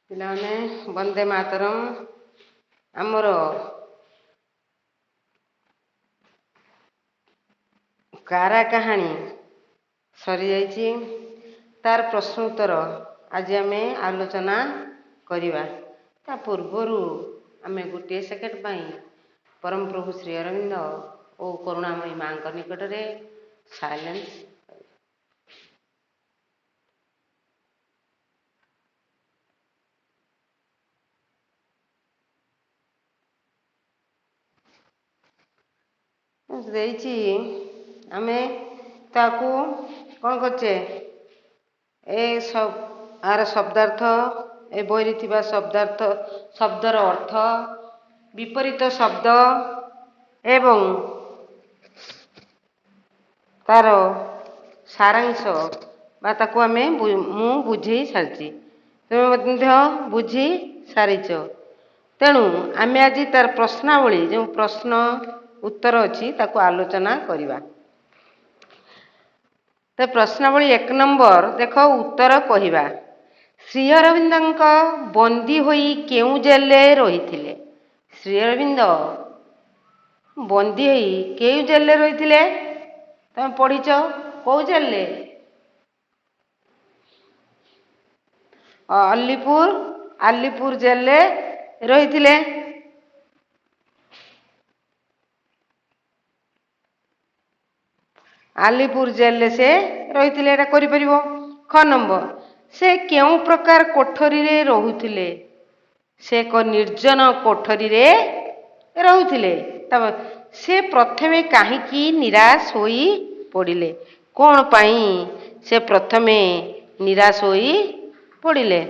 ପିଲାମାନେ ବନ୍ଦେ ମାତରମ୍ ଆମର କାରା କାହାଣୀ ସରିଯାଇଛି। ତାର ପ୍ରଶ୍ନ ଉତ୍ତର ଆଜି ଆମେ ଆଲୋଚନା କରିବା। ତା ପୂର୍ବରୁ ଆମେ ଗୋଟିଏ ସେକେଣ୍ଡ ପାଇଁ ପରମ ପ୍ରଭୁ ଶ୍ରୀ ଅରବିନ୍ଦ ଓ କରୁଣାମୟୀ ମାଙ୍କ ନିକଟରେ ସାଇଲେନ୍ସ ଦେଇଛି। ଆମେ ତାକୁ କ'ଣ କରୁଛେ, ଆର ଶବ୍ଦାର୍ଥ, ଏ ବହିରେ ଥିବା ଶବ୍ଦର ଅର୍ଥ, ବିପରୀତ ଶବ୍ଦ ଏବଂ ତାର ସାରାଂଶ ବା ତାକୁ ମୁଁ ବୁଝେଇ ସାରିଛି, ତୁମେ ମଧ୍ୟ ବୁଝି ସାରିଛ। ତେଣୁ ଆମେ ଆଜି ତାର ପ୍ରଶ୍ନାବଳୀ, ଯେଉଁ ପ୍ରଶ୍ନ ଉତ୍ତର ଅଛି, ତାକୁ ଆଲୋଚନା କରିବା। ତ ପ୍ରଶ୍ନାବଳୀ 1 ନମ୍ବର ଦେଖ, ଉତ୍ତର କହିବା। ଶ୍ରୀ ଅରବିନ୍ଦଙ୍କ ବନ୍ଦୀ ହୋଇ କେଉଁ ଜେଲରେ ରହିଥିଲେ? ଶ୍ରୀ ଅରବିନ୍ଦ ବନ୍ଦୀ ହୋଇ କେଉଁ ଜେଲରେ ରହିଥିଲେ? ତମେ ପଢିଛ, କୋଉ ଜେଲରେ? ଆଲିପୁର ଜେଲରେ ରହିଥିଲେ। ଆଲିପୁର ଜେଲରେ ସେ ରହିଥିଲେ। ଏଟା କରିପାରିବ। ଖ ନମ୍ବର, ସେ କେଉଁ ପ୍ରକାର କୋଠରୀରେ ରହୁଥିଲେ? ସେ ଏକ ନିର୍ଜନ କୋଠରୀରେ ରହୁଥିଲେ। ସେ ପ୍ରଥମେ କାହିଁକି ନିରାଶ ହୋଇ ପଡ଼ିଲେ? କ'ଣ ପାଇଁ ସେ ପ୍ରଥମେ ନିରାଶ ହୋଇ ପଡ଼ିଲେ?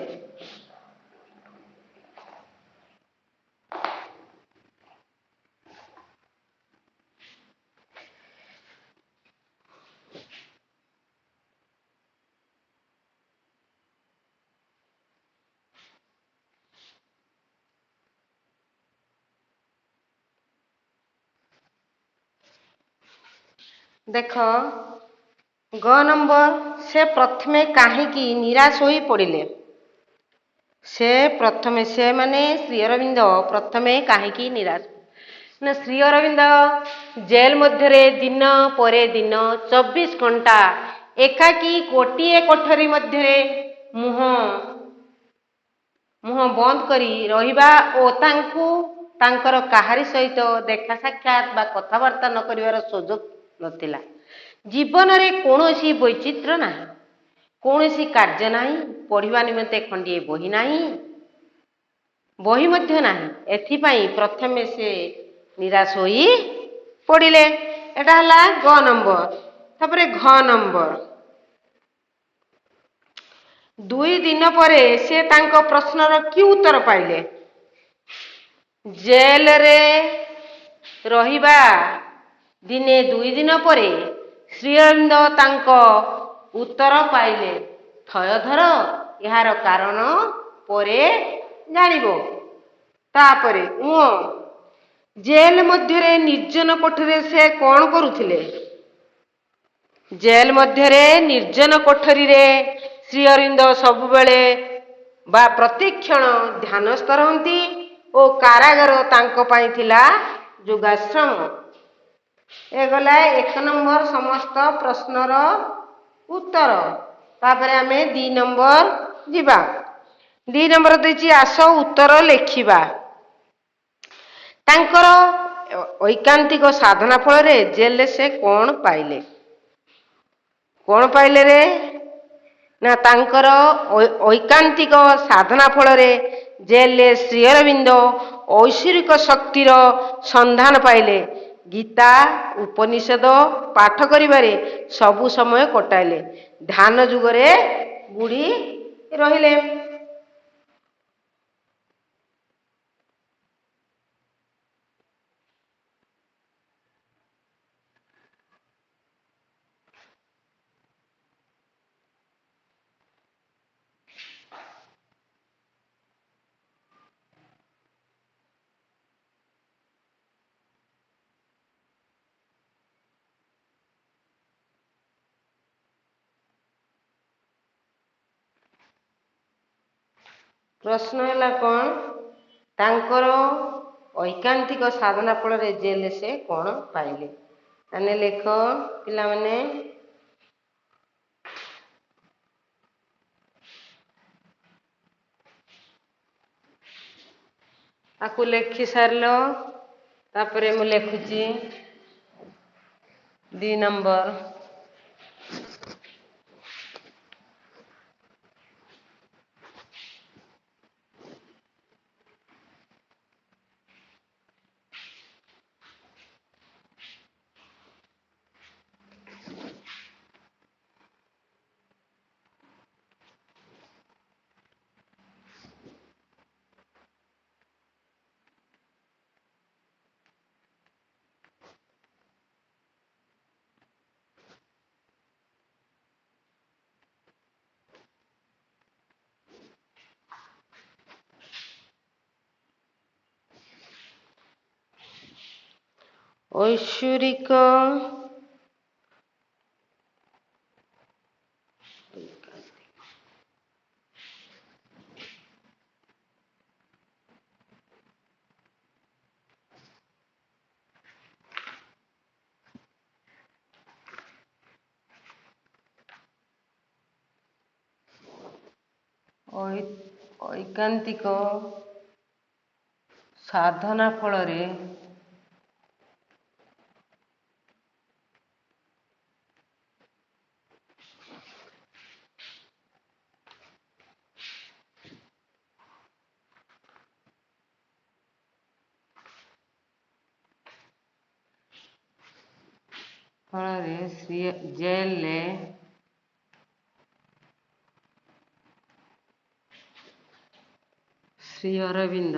ଦେଖ, ଗ ନମ୍ବର, ସେ ପ୍ରଥମେ କାହିଁକି ନିରାଶ ହୋଇ ପଡ଼ିଲେ? ସେ ମାନେ ଶ୍ରୀ ଅରବିନ୍ଦ ପ୍ରଥମେ କାହିଁକି ନିରାଶ? ନା, ଶ୍ରୀ ଅରବିନ୍ଦ ଜେଲ ମଧ୍ୟରେ ଦିନ ପରେ ଦିନ 24 ଘଣ୍ଟା ଏକାକୀ ଗୋଟିଏ କୋଠରୀ ମଧ୍ୟରେ ମୁହଁ ବନ୍ଦ କରି ରହିବା ଓ ତାଙ୍କର କାହାରି ସହିତ ଦେଖା ସାକ୍ଷାତ ବା କଥାବାର୍ତ୍ତା ନ କରିବାର ସୁଯୋଗ ନଥିଲା। ଜୀବନରେ କୌଣସି ବୈଚିତ୍ର୍ୟ ନାହିଁ, କୌଣସି କାର୍ଯ୍ୟ ନାହିଁ, ପଢ଼ିବା ନିମନ୍ତେ ଖଣ୍ଡିଏ ବହି ନାହିଁ, ବହି ମଧ୍ୟ ନାହିଁ। ଏଥିପାଇଁ ପ୍ରଥମେ ସେ ନିରାଶ ହୋଇ ପଡ଼ିଲେ। ଏଟା ହେଲା ଗ ନମ୍ବର। ତାପରେ ଘ ନମ୍ବର, 2 ଦିନ ପରେ ସେ ତାଙ୍କ ପ୍ରଶ୍ନର କି ଉତ୍ତର ପାଇଲେ? ଜେଲରେ ରହିବା ଦିନେ 2 ଦିନ ପରେ ଶ୍ରୀ ଅରବିନ୍ଦ ତାଙ୍କ ଉତ୍ତର ପାଇଲେ। ଥୟ ଧର, ଏହାର କାରଣ ପରେ ଜାଣିବ। ତାପରେ ଜେଲ ମଧ୍ୟରେ ନିର୍ଜନ କୋଠରୀରେ ସେ କ'ଣ କରୁଥିଲେ? ଜେଲ ମଧ୍ୟରେ ନିର୍ଜନ କୋଠରୀରେ ଶ୍ରୀ ଅରବିନ୍ଦ ସବୁବେଳେ ବା ପ୍ରତିକ୍ଷଣ ଧ୍ୟାନସ୍ଥ ରହନ୍ତି ଓ କାରାଗାର ତାଙ୍କ ପାଇଁ ଥିଲା ଯୋଗାଶ୍ରମ। ଏଗଲା 1 ନମ୍ବର ସମସ୍ତ ପ୍ରଶ୍ନର ଉତ୍ତର। ତାପରେ ଆମେ 2 ନମ୍ବର ଯିବା। 2 ନମ୍ବର ଦେଇଛି, ଆସ ଉତ୍ତର ଲେଖିବା। ତାଙ୍କର ଐକାନ୍ତିକ ସାଧନା ଫଳରେ ଜେଲରେ ସେ କ'ଣ ପାଇଲେ? କ'ଣ ପାଇଲେ ରେ? ନା, ତାଙ୍କର ଐକାନ୍ତିକ ସାଧନା ଫଳରେ ଜେଲରେ ଶ୍ରୀ ଅରବିନ୍ଦ ଐଶ୍ୱରିକ ଶକ୍ତିର ସନ୍ଧାନ ପାଇଲେ। ଗୀତା ଉପନିଷଦ ପାଠ କରିବାରେ ସବୁ ସମୟ କଟାଇଲେ। ଧ୍ୟାନ ଯୁଗରେ ବୁଡ଼ି ରହିଲେ। ପ୍ରଶ୍ନ ହେଲା କ'ଣ ତାଙ୍କର ଐକାନ୍ତିକ ସାଧନା ଫଳରେ ଜେଲରେ ସେ କ'ଣ ପାଇଲେ? ତାହେଲେ ଲେଖ ପିଲାମାନେ। ତାକୁ ଲେଖି ସାରିଲ, ତାପରେ ମୁଁ ଲେଖୁଛି 2 ନମ୍ବର। ଐଶ୍ୱରିକ ଐକାନ୍ତିକ ସାଧନା ଫଳରେ ଜେଲରେ ଶ୍ରୀ ଅରବିନ୍ଦ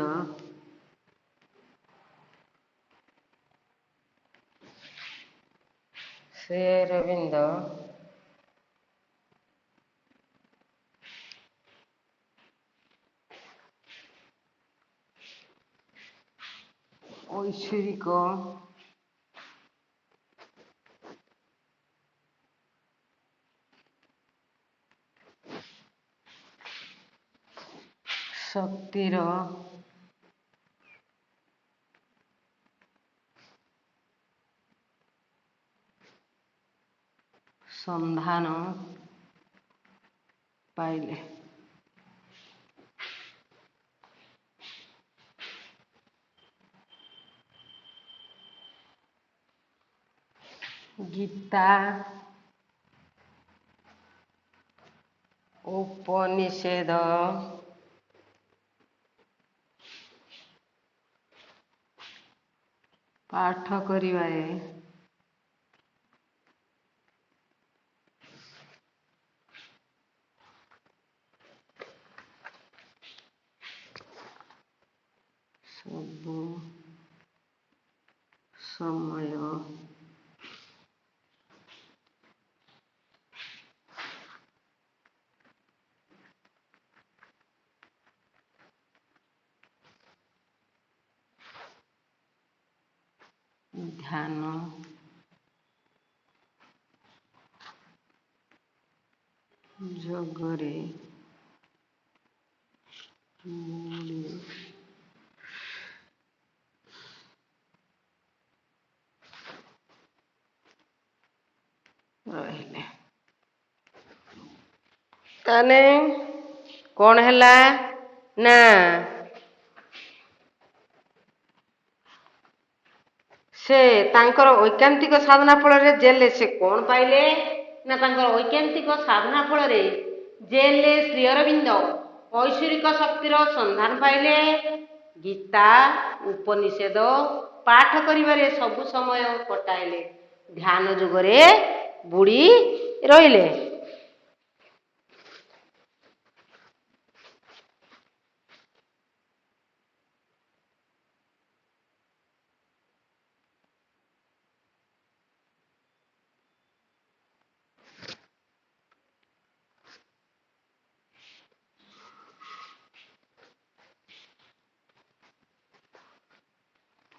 ଐଶ୍ୱରିକ ଶକ୍ତିର ସନ୍ଧାନ ପାଇଲେ। ଗୀତା ଉପନିଷେଦ ପାଠ କରିବାରେ ସବୁ ସମୟ ଧ୍ୟାନ ଯୋଗରେ ବୁଡ଼ି ରହିଲେ। ତାହେଲେ କ'ଣ ହେଲା ନା ସେ ତାଙ୍କର ଐକାନ୍ତିକ ସାଧନା ଫଳରେ ଜେଲରେ ସେ କ'ଣ ପାଇଲେ ନା ତାଙ୍କର ଐକାନ୍ତିକ ସାଧନା ଫଳରେ ଜେଲରେ ଶ୍ରୀ ଅରବିନ୍ଦ ଐଶ୍ୱରିକ ଶକ୍ତିର ସନ୍ଧାନ ପାଇଲେ। ଗୀତା ଉପନିଷେଦ ପାଠ କରିବାରେ ସବୁ ସମୟ କଟାଇଲେ। ଧ୍ୟାନ ଯୋଗରେ ବୁଡ଼ି ରହିଲେ।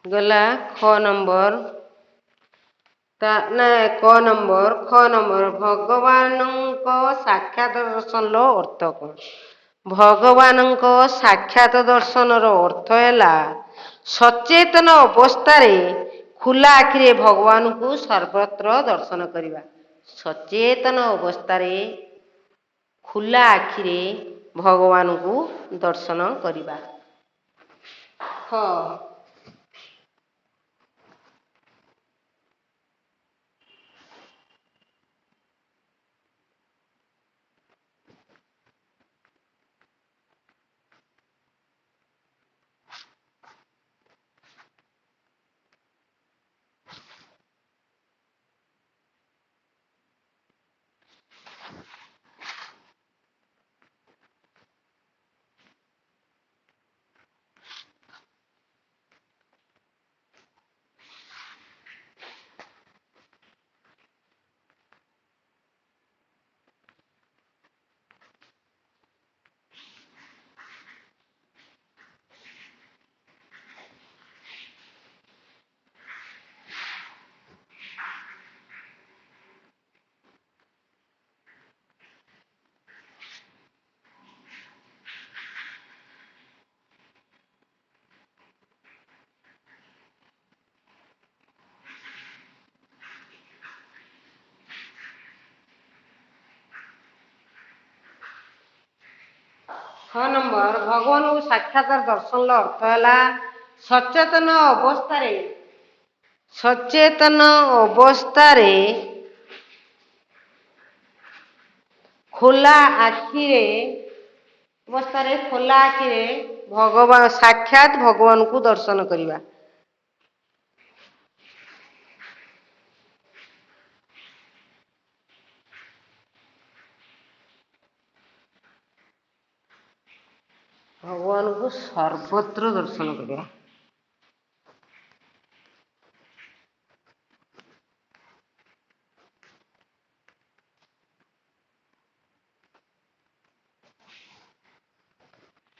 ଗଲା খ ନମ୍ବର। କ ନମ୍ବର ଭଗବାନଙ୍କ ସାକ୍ଷାତ ଦର୍ଶନର ଅର୍ଥ କ'ଣ? ଭଗବାନଙ୍କ ସାକ୍ଷାତ ଦର୍ଶନର ଅର୍ଥ ହେଲା ସଚେତନ ଅବସ୍ଥାରେ ଖୋଲା ଆଖିରେ ଭଗବାନଙ୍କୁ ସର୍ବତ୍ର ଦର୍ଶନ କରିବା। ସଚେତନ ଅବସ୍ଥାରେ ଖୋଲା ଆଖିରେ ଭଗବାନଙ୍କୁ ଦର୍ଶନ କରିବା। ହଁ। ଛ ନମ୍ବର ଭଗବାନଙ୍କୁ ସାକ୍ଷାତ ଦର୍ଶନର ଅର୍ଥ ହେଲା ସଚେତନ ଅବସ୍ଥାରେ ଖୋଲା ଆଖିରେ ସାକ୍ଷାତ ଭଗବାନଙ୍କୁ ଦର୍ଶନ କରିବା। ଭଗବାନଙ୍କୁ ସର୍ବତ୍ର ଦର୍ଶନ କରିବା।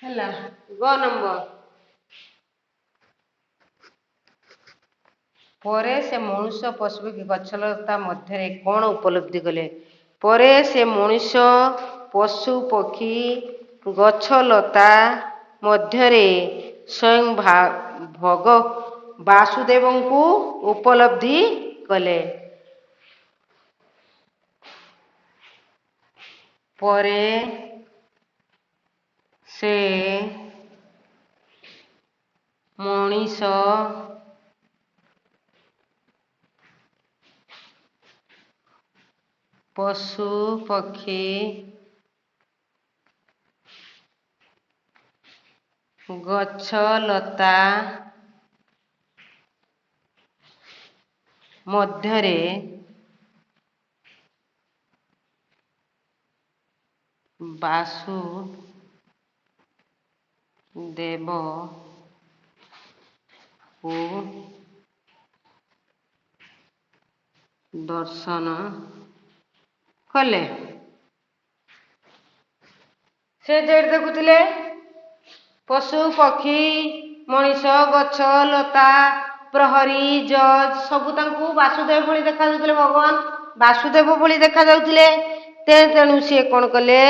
ହେଲା। ଗ ନମ୍ବର ପରେ ସେ ମନୁଷ୍ୟ ପଶୁପକ୍ଷୀ ଗଛଲତା ମଧ୍ୟରେ କଣ ଉପଲବ୍ଧି କଲେ? ପରେ ସେ ମଣିଷ ପଶୁ ପକ୍ଷୀ ଗଛଲତା ମଧ୍ୟରେ ସ୍ୱୟଂ ବାସୁଦେବଙ୍କୁ ଉପଲବ୍ଧି କଲେ। ପରେ ସେ ମଣିଷ ପଶୁ ପକ୍ଷୀ ଗଛଲତା ମଧ୍ୟରେ ବାସୁଦେବଙ୍କୁ ଦର୍ଶନ କଲେ। ସେ ଯେଠି ଦେଖୁଥିଲେ ପଶୁ ପକ୍ଷୀ ମଣିଷ ଗଛ ଲତା ପ୍ରହରୀ ଜଜ୍ ସବୁ ତାଙ୍କୁ ବାସୁଦେବ ଭଳି ଦେଖାଯାଉଥିଲେ। ଭଗବାନ ବାସୁଦେବ ଭଳି ଦେଖାଯାଉଥିଲେ। ତେଣୁ ସିଏ କଣ କଲେ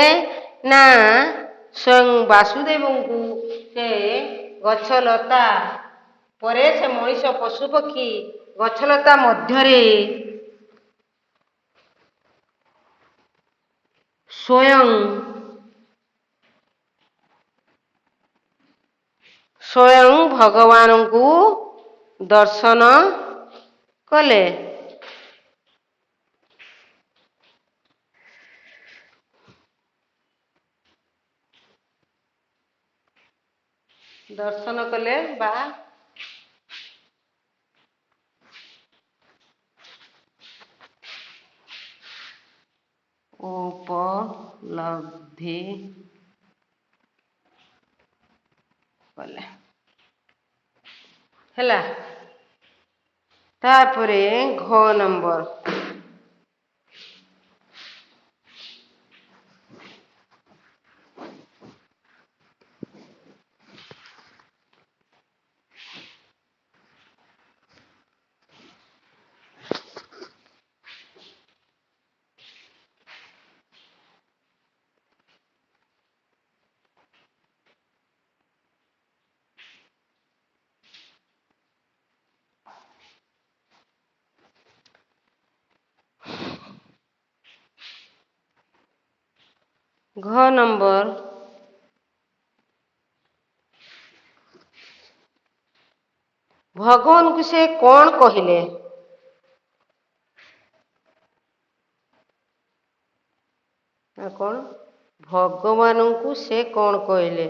ନା ସ୍ୱୟଂ ବାସୁଦେବଙ୍କୁ ସେ ଗଛଲତା ପରେ ସେ ମଣିଷ ପଶୁପକ୍ଷୀ ଗଛଲତା ମଧ୍ୟରେ ସ୍ୱୟଂ ଭଗବାନଙ୍କୁ ଦର୍ଶନ କଲେ। ଦର୍ଶନ କଲେ ବା ଉପଲବ୍ଧି କଲେ। ହେଲା। ତାପରେ ଘ ନମ୍ବର ଘ ନମ୍ବର ଭଗବାନଙ୍କୁ ସେ କଣ କହିଲେ? ନା କଣ? ଭଗବାନଙ୍କୁ ସେ କଣ କହିଲେ?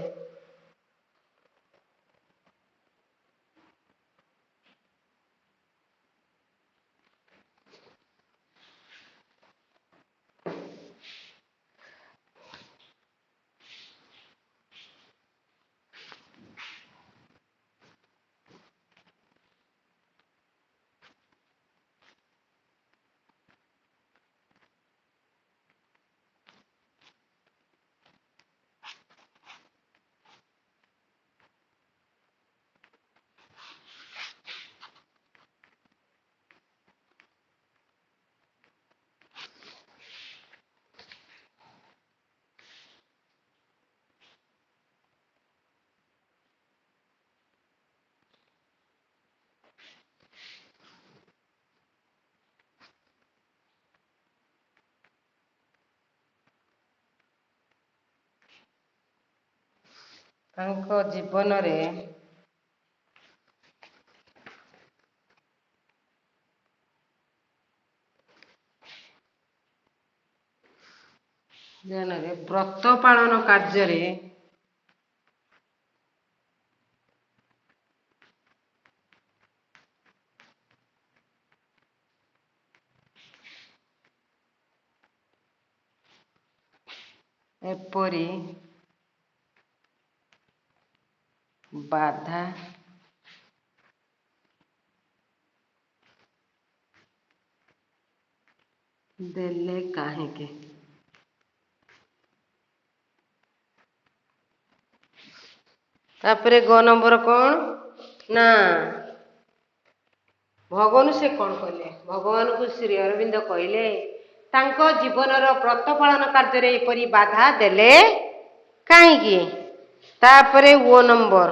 ତାଙ୍କ ଜୀବନରେ ବ୍ରତ ପାଳନ କାର୍ଯ୍ୟରେ ଏପରି ବାଧା ଦେଲେ କାହିଁକି? ତାପରେ ଗ ନମ୍ବର କଣ ନା ଭଗବାନ ସେ କଣ କହିଲେ? ଭଗବାନଙ୍କୁ ଶ୍ରୀ ଅରବିନ୍ଦ କହିଲେ ତାଙ୍କ ଜୀବନର ବ୍ରତ ପାଳନ କାର୍ଯ୍ୟରେ ଏପରି ବାଧା ଦେଲେ କାହିଁକି? ତାପରେ ଓ ନମ୍ବର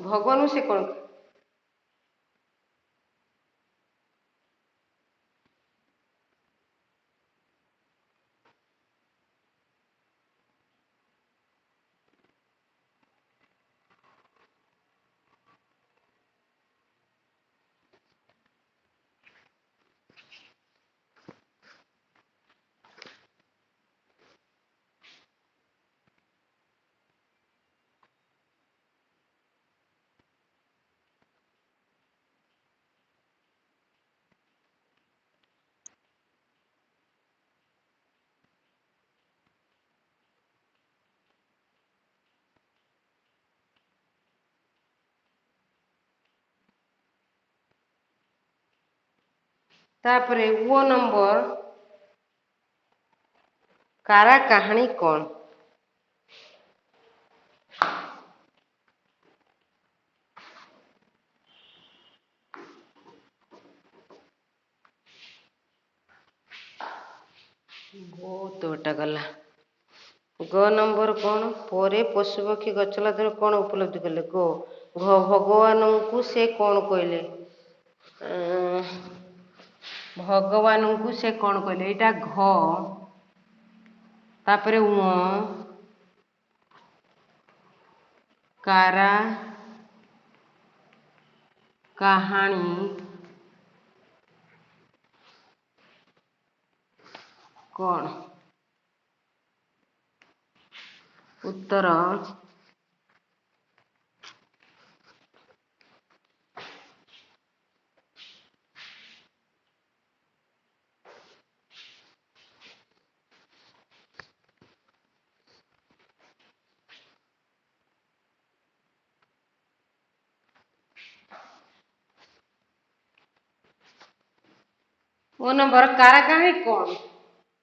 ଭଗବାନ ସେ କଣ? ତାପରେ ଓ ନମ୍ବର କାରା କାହାଣୀ କଣ? ବହୁତ ବଟା ଗଲା। ଗ ନମ୍ବର କଣ? ପରେ ପଶୁପକ୍ଷୀ ଗଛଲତାରୁ କଣ ଉପଲବ୍ଧି କଲେ? ଭଗବାନଙ୍କୁ ସେ କଣ କହିଲେ? ଭଗବାନଙ୍କୁ ସେ କଣ କହିଲେ? ଏଇଟା ଘ ତାପରେ କାରା କାହାଣୀ କଣ? ଉତ୍ତର ଓ ନମ୍ବର କାରା କାହାଣୀ କଣ?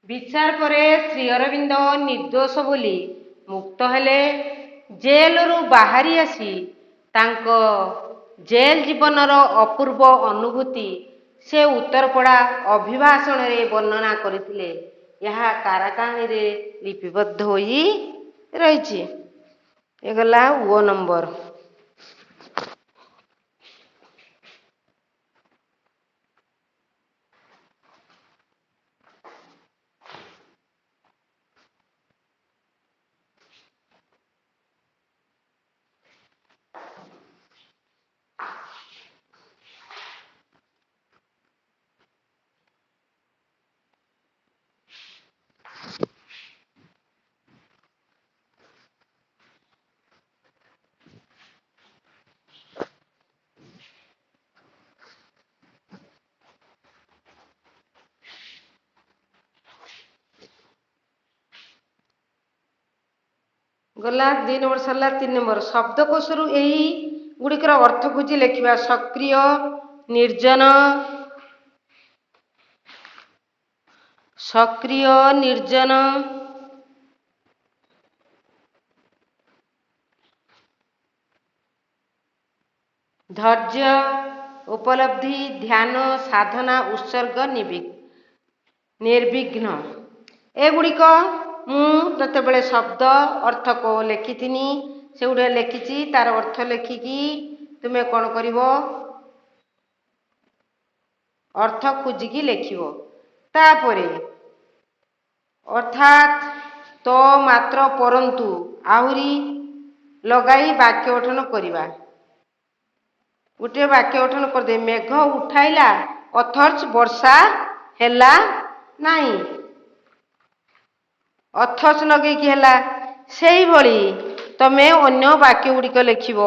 ବିଚାର ପରେ ଶ୍ରୀ ଅରବିନ୍ଦ ନିର୍ଦ୍ଦୋଷ ବୋଲି ମୁକ୍ତ ହେଲେ। ଜେଲରୁ ବାହାରି ଆସି ତାଙ୍କ ଜେଲ ଜୀବନର ଅପୂର୍ବ ଅନୁଭୂତି ସେ ଉତ୍ତରପଡ଼ା ଅଭିଭାଷଣରେ ବର୍ଣ୍ଣନା କରିଥିଲେ। ଏହା କାରାକାହାଣୀରେ ଲିପିବଦ୍ଧ ହୋଇ ରହିଛି। ଏଗଲା ଓ ନମ୍ବର। ଗଲା 2 ନମ୍ବର ସରିଲା। 3 ନମ୍ବର ଶବ୍ଦକୋଷରୁ ଏହି ଗୁଡ଼ିକର ଅର୍ଥ ଖୋଜି ଲେଖିବା। ସକ୍ରିୟ, ନିର୍ଜନ, ସକ୍ରିୟ, ନିର୍ଜନ, ଧୈର୍ଯ୍ୟ, ଉପଲବ୍ଧି, ଧ୍ୟାନ, ସାଧନା, ଉତ୍ସର୍ଗ, ନିର୍ବିଘ୍ନ। ଏଗୁଡ଼ିକ ମୁଁ ଯେତେବେଳେ ଶବ୍ଦ ଅର୍ଥ ଲେଖିଥିନି ସେଗୁଡ଼ା ଲେଖିଛି, ତାର ଅର୍ଥ ଲେଖିକି ତୁମେ କ'ଣ କରିବ? ଅର୍ଥ ଖୋଜିକି ଲେଖିବ। ତାପରେ ଅର୍ଥାତ୍, ତ, ମାତ୍ର, ପରନ୍ତୁ ଆହୁରି ଲଗାଇ ବାକ୍ୟ ଗଠନ କରିବା। ଗୋଟିଏ ବାକ୍ୟ ଗଠନ କରିଦେବେ। ମେଘ ଉଠାଇଲା ଅଥଚ ବର୍ଷା ହେଲା ନାହିଁ। ଅଥଚ ଲଗେଇକି ହେଲା। ସେଇଭଳି ତମେ ଅନ୍ୟ ବାକ୍ୟ ଗୁଡ଼ିକ ଲେଖିବ।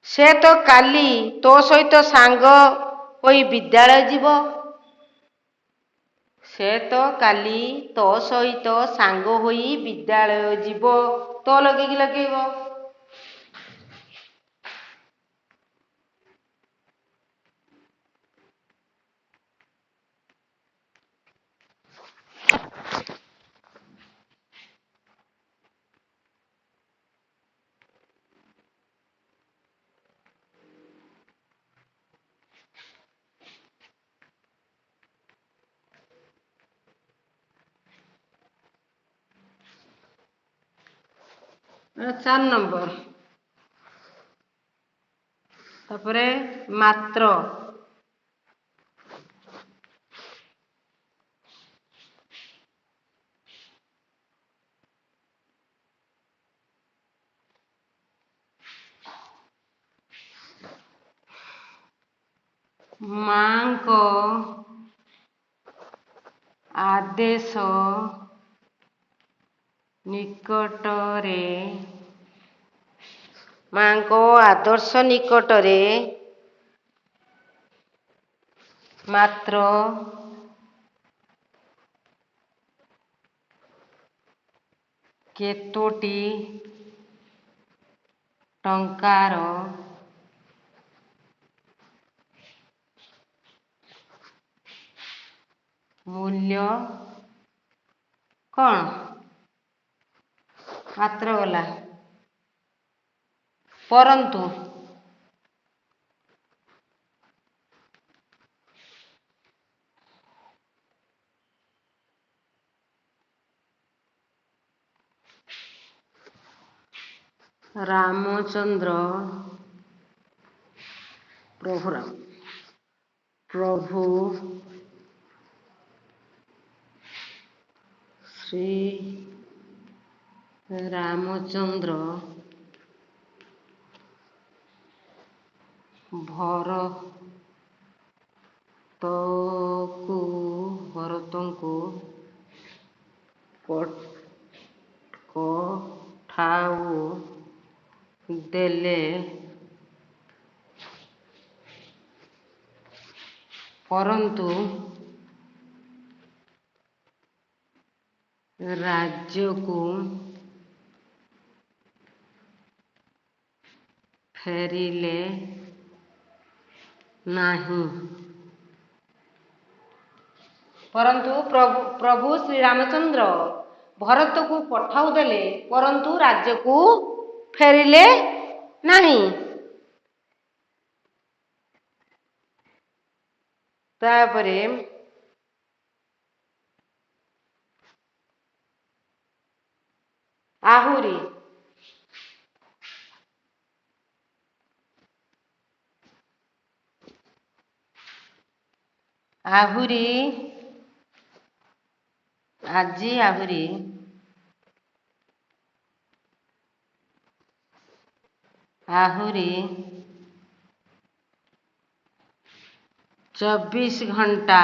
ସେ ତ କାଲି ତୋ ସହିତ ସାଙ୍ଗ ହୋଇ ବିଦ୍ୟାଳୟ ଯିବ। ସେ ତ କାଲି ତୋ ସହିତ ସାଙ୍ଗ ହୋଇ ବିଦ୍ୟାଳୟ ଯିବ। ତ ଲଗେଇକି ଲଗେଇବ। ଚାर ନମ୍ବର। ତାପରେ ମାତ୍ର, ମାଙ୍କ ଆଦେଶ ନିକଟରେ, ମାଙ୍କ ଆଦର୍ଶ ନିକଟରେ ମାତ୍ର କେତୋଟି ଟଙ୍କାର ମୂଲ୍ୟ କ'ଣ? ମାତ୍ର ଗଲା। ପରନ୍ତୁ, ରାମଚନ୍ଦ୍ର ପ୍ରଭୁ ଶ୍ରୀ ରାମଚନ୍ଦ୍ର ଭରତଙ୍କୁ ପଠାଉ ଦେଲେ। ପରନ୍ତୁ ରାଜ୍ୟକୁ ଫେରିଲେ ନାହିଁ। परंतु प्रभु श्री रामचंद्र भरत को पठाऊ देले परंतु राज्य को फेरिले नहीं। तापरे आहुरी आहुरी आजी आहुरी आहुरी 24 घंटा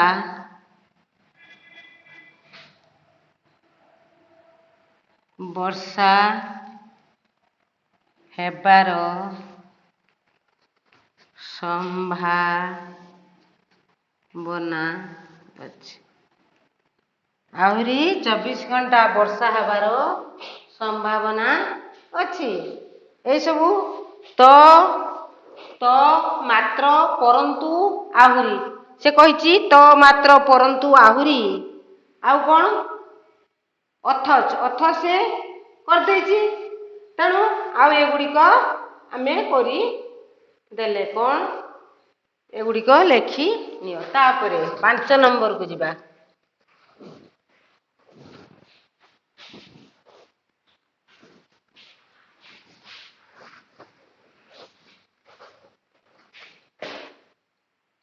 वर्षा हेबार संभावना अछि। आहुरी 24 घंटा वर्षा हेबार संभावना अछि। ए सबू तो मात्र परंतु आहुरी से कहिछि तो मात्र परंतु आहुरी आउ कौन अथच से कर देछि। तेणु आउ एगुड़िक आमे करी देले कौन एगुड़िक लेखि नियो। तापरे 5 नंबर को जिबा।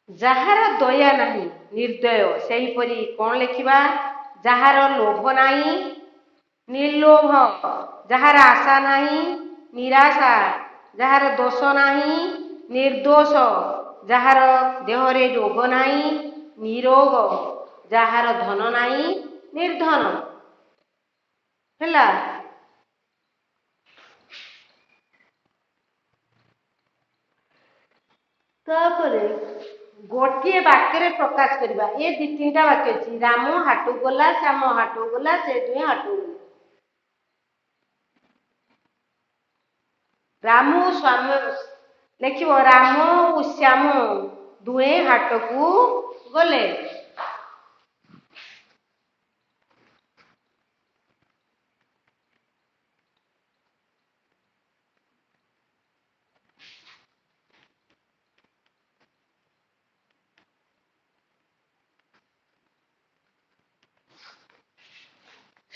ଯାହାର ଦୟା ନାହିଁ ନିର୍ଦୟ ସେହିପରି କଣ ଲେଖିବା ଯାହାର ଲୋଭ ନାହିଁ ନିର୍ଲୋଭ ଯାହାର ଆଶା ନାହିଁ ନିରାଶା ଯାହାର ଦୋଷ ନାହିଁ ନିର୍ଦୋଷ ଯାହାର ଦେହରେ ରୋଗ ନାହିଁ ନିରୋଗ ଯାହାର ଧନ ନାହିଁ ନିର୍ଧନ। ହେଲା ତାପରେ गोटे वाक्य प्रकाश करवा ये 2-3टा वाक्य अछि। राम हाटू गला श्याम हाटू गला से दुहे हाटू गले। राम श्याम लिखिबो राम और श्याम दुहे हाट को गले।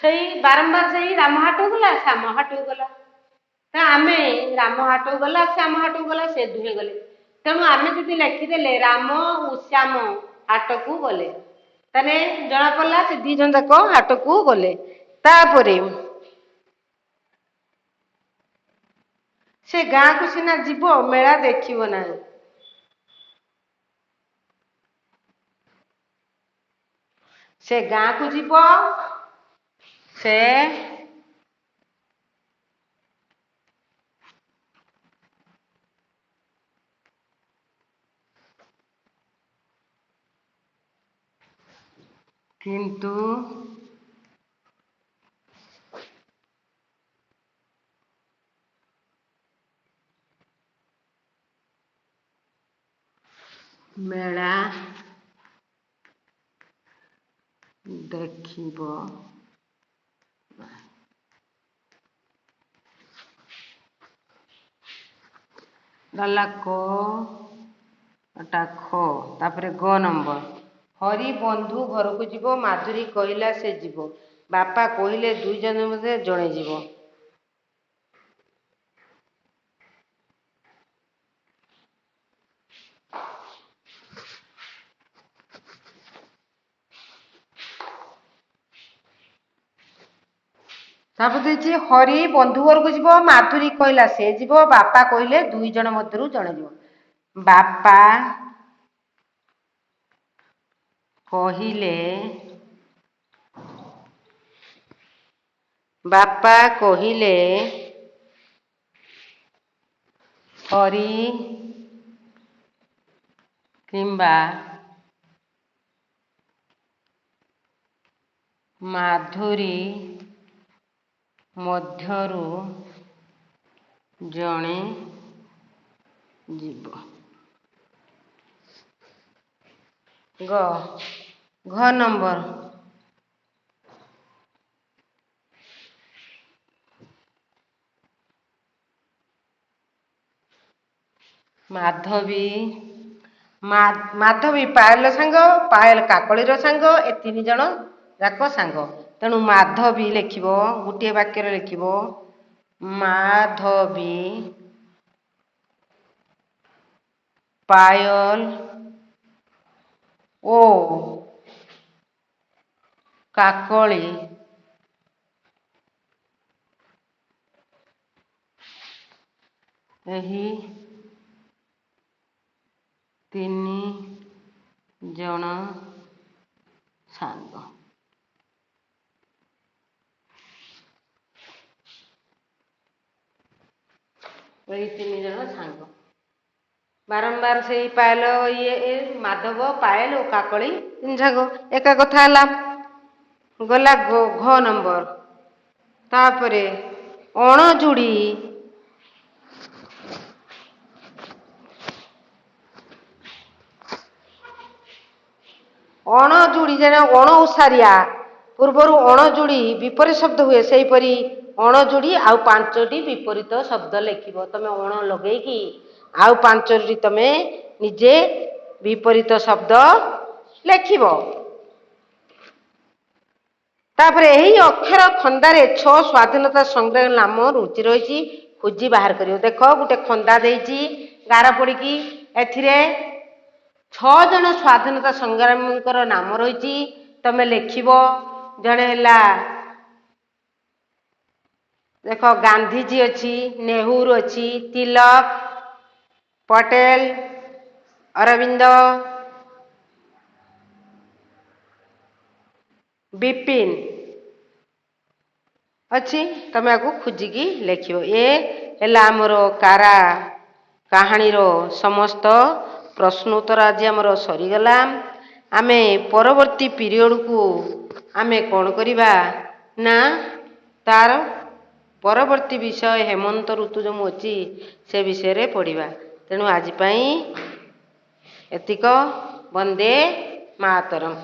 सही बारंबार सही राम हाटू गला श्याम हाटू गला आमे राम हाटू गला श्याम हाटू गला से दुहे गले। तेणु आमे जदि लिखिदेले राम और श्याम हाट को गले ताने जना पड़ला से 2 जन जाक हाट को गले। तापरे से गाँ को सिना जीव मेला देखिबो ना। से गाँ को जीव से किंतु मेला देखिबो गला को ख तापरे ग नंबर हरि बंधु घर को जीव माधुरी कहला से जीव बापा कहले 2 जन मध्य जणे जीव। तापरे हरि बंधु घर को जीव माधुरी कहला से जीव बापा कहले 2 जन मध्यरु जणे जीव। बापा कहिले हरि किंबा माधुरी मध्यरु जणे जीव। ग ଘ ନମ୍ବର ମାଧବୀ ମାଧବୀ ପାୟଲ ସାଙ୍ଗ, ପାୟଲ କାକଳିର ସାଙ୍ଗ, ଏ ତିନି ଜଣ ଯାକ ସାଙ୍ଗ। ତେଣୁ ମାଧବୀ ଲେଖିବ, ଗୋଟିଏ ବାକ୍ୟରେ ଲେଖିବ ମାଧବୀ ପାୟଲ ଓ କାକଳି ଏହି ତିନି ଜଣ ସାଙ୍ଗ। ଏଇ ତିନି ଜଣ ସାଙ୍ଗ ବାରମ୍ବାର ସେଇ ପାୟଲ ମାଧବ ପାୟଲ ଓ କାକଳି ତିନି ସାଙ୍ଗ ଏକା କଥା ହେଲା। ଗଲା ଘ ନମ୍ବର। ତାପରେ ଅଣଯୋଡ଼ି ଅଣଯୋଡ଼ି ଯେନ ଅଣ ଓସାରିଆ ପୂର୍ବରୁ ଅଣଯୋଡ଼ି ବିପରୀତ ଶବ୍ଦ ହୁଏ, ସେହିପରି ଅଣଯୋଡ଼ି ଆଉ 5ଟି ବିପରୀତ ଶବ୍ଦ ଲେଖିବ। ତମେ ଅଣ ଲଗେଇକି ଆଉ 5ଟି ତମେ ନିଜେ ବିପରୀତ ଶବ୍ଦ ଲେଖିବ। ତାପରେ ଏହି ଅକ୍ଷର ଖନ୍ଦାରେ 6 ସ୍ୱାଧୀନତା ସଂଗ୍ରାମୀ ନାମ ରୁଚି ରହିଛି, ଖୋଜି ବାହାର କରିବ। ଦେଖ ଗୋଟେ ଖନ୍ଦା ଦେଇଛି ଗାର ପଡିକି, ଏଥିରେ 6 ଜଣ ସ୍ୱାଧୀନତା ସଂଗ୍ରାମୀଙ୍କର ନାମ ରହିଛି। ତମେ ଲେଖିବ। ଜଣେ ହେଲା ଦେଖ ଗାନ୍ଧୀଜୀ ଅଛି, ନେହୁରୁ ଅଛି, ତିଲକ, ପଟେଲ, ଅରବିନ୍ଦ, ବିପିନ ଅଛି। ତମେ ଆକୁ ଖୋଜିକି ଲେଖିବ। ଏ ହେଲା ଆମର କାହାଣୀର ସମସ୍ତ ପ୍ରଶ୍ନ ଉତ୍ତର ଆଜି ଆମର ସରିଗଲା। ଆମେ ପରବର୍ତ୍ତୀ ପିରିୟଡ଼କୁ ଆମେ କ'ଣ କରିବା ନା ତାର ପରବର୍ତ୍ତୀ ବିଷୟ ହେମନ୍ତ ଋତୁ ଯେଉଁ ଅଛି ସେ ବିଷୟରେ ପଢ଼ିବା। ତେଣୁ ଆଜି ପାଇଁ ଏତିକ। ବନ୍ଦେ ମାତରମ୍।